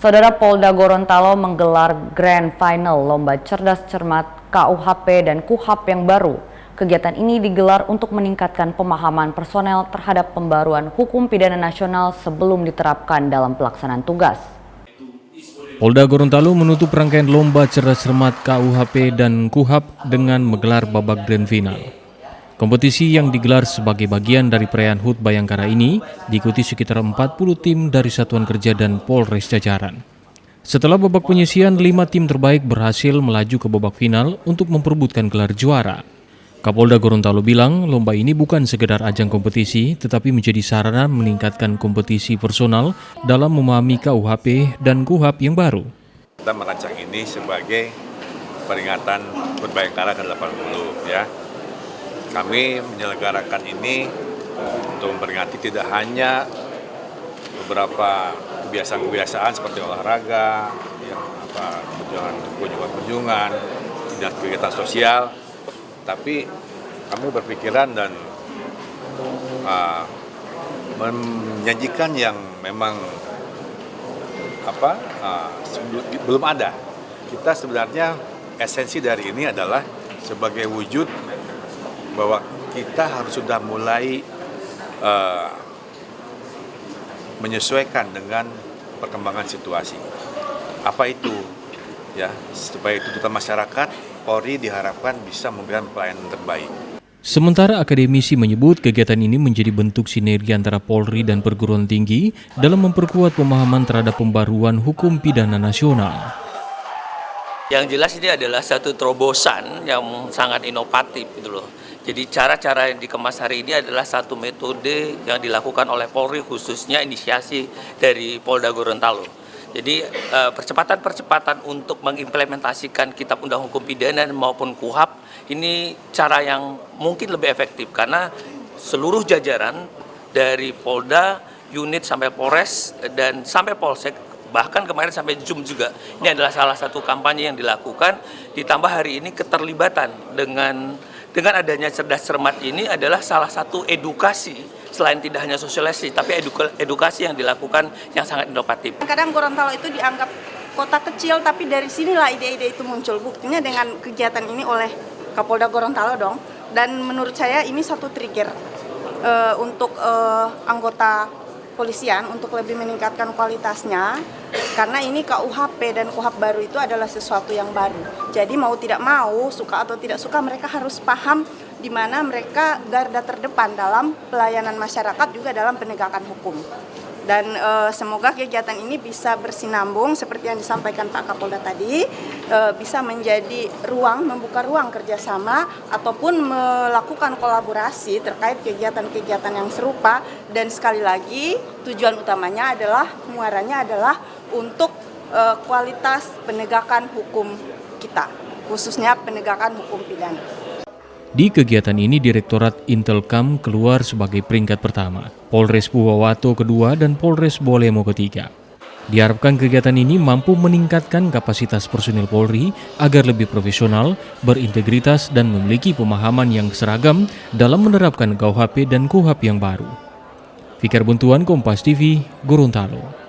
Saudara, Polda Gorontalo menggelar Grand Final Lomba Cerdas Cermat KUHP dan KUHAP yang baru. Kegiatan ini digelar untuk meningkatkan pemahaman personel terhadap pembaruan hukum pidana nasional sebelum diterapkan dalam pelaksanaan tugas. Polda Gorontalo menutup rangkaian Lomba Cerdas Cermat KUHP dan KUHAP dengan menggelar babak Grand Final. Kompetisi yang digelar sebagai bagian dari perayaan HUT Bayangkara ini diikuti sekitar 40 tim dari Satuan Kerja dan Polres jajaran. Setelah babak penyisian, 5 tim terbaik berhasil melaju ke babak final untuk memperebutkan gelar juara. Kapolda Gorontalo bilang lomba ini bukan sekedar ajang kompetisi, tetapi menjadi sarana meningkatkan kompetisi personal dalam memahami KUHP dan KUHAP yang baru. Kita merancang ini sebagai peringatan HUT Bayangkara ke-80 ya. Kami menyelenggarakan ini untuk memperingati tidak hanya beberapa kebiasaan-kebiasaan seperti olahraga, kunjungan-kunjungan, dan kegiatan sosial, tapi kami berpikiran dan menyajikan yang memang belum ada. Kita sebenarnya esensi dari ini adalah sebagai wujud bahwa kita harus sudah mulai menyesuaikan dengan perkembangan situasi. Apa itu? Ya, supaya tuntutan masyarakat, Polri diharapkan bisa memberikan pelayanan terbaik. Sementara akademisi menyebut kegiatan ini menjadi bentuk sinergi antara Polri dan perguruan tinggi dalam memperkuat pemahaman terhadap pembaruan hukum pidana nasional. Yang jelas ini adalah satu terobosan yang sangat inovatif gitu loh. Jadi cara-cara yang dikemas hari ini adalah satu metode yang dilakukan oleh Polri, khususnya inisiasi dari Polda Gorontalo. Jadi percepatan-percepatan untuk mengimplementasikan Kitab Undang Hukum Pidana maupun KUHAP ini cara yang mungkin lebih efektif karena seluruh jajaran dari Polda, unit sampai Polres dan sampai Polsek, bahkan kemarin sampai Zoom juga. Ini adalah salah satu kampanye yang dilakukan, ditambah hari ini keterlibatan dengan adanya cerdas cermat ini adalah salah satu edukasi, selain tidak hanya sosialisasi, tapi edukasi yang dilakukan yang sangat inovatif. Kadang Gorontalo itu dianggap kota kecil, tapi dari sinilah ide-ide itu muncul. Buktinya dengan kegiatan ini oleh Kapolda Gorontalo dong. Dan menurut saya ini satu trigger untuk anggota polisian untuk lebih meningkatkan kualitasnya, karena ini KUHP dan KUHAP baru itu adalah sesuatu yang baru. Jadi mau tidak mau, suka atau tidak suka, mereka harus paham di mana mereka garda terdepan dalam pelayanan masyarakat juga dalam penegakan hukum. Dan semoga kegiatan ini bisa bersinambung seperti yang disampaikan Pak Kapolda tadi, bisa menjadi membuka ruang kerjasama ataupun melakukan kolaborasi terkait kegiatan-kegiatan yang serupa. Dan sekali lagi tujuan utamanya adalah, muaranya adalah untuk kualitas penegakan hukum kita, khususnya penegakan hukum pidana. Di kegiatan ini, Direktorat Intelkam keluar sebagai peringkat pertama, Polres Puwawato kedua, dan Polres Bolemo ketiga. Diharapkan kegiatan ini mampu meningkatkan kapasitas personil Polri agar lebih profesional, berintegritas, dan memiliki pemahaman yang seragam dalam menerapkan KUHP dan KUHAP yang baru. Fikar Buntuan, Kompas TV, Gorontalo.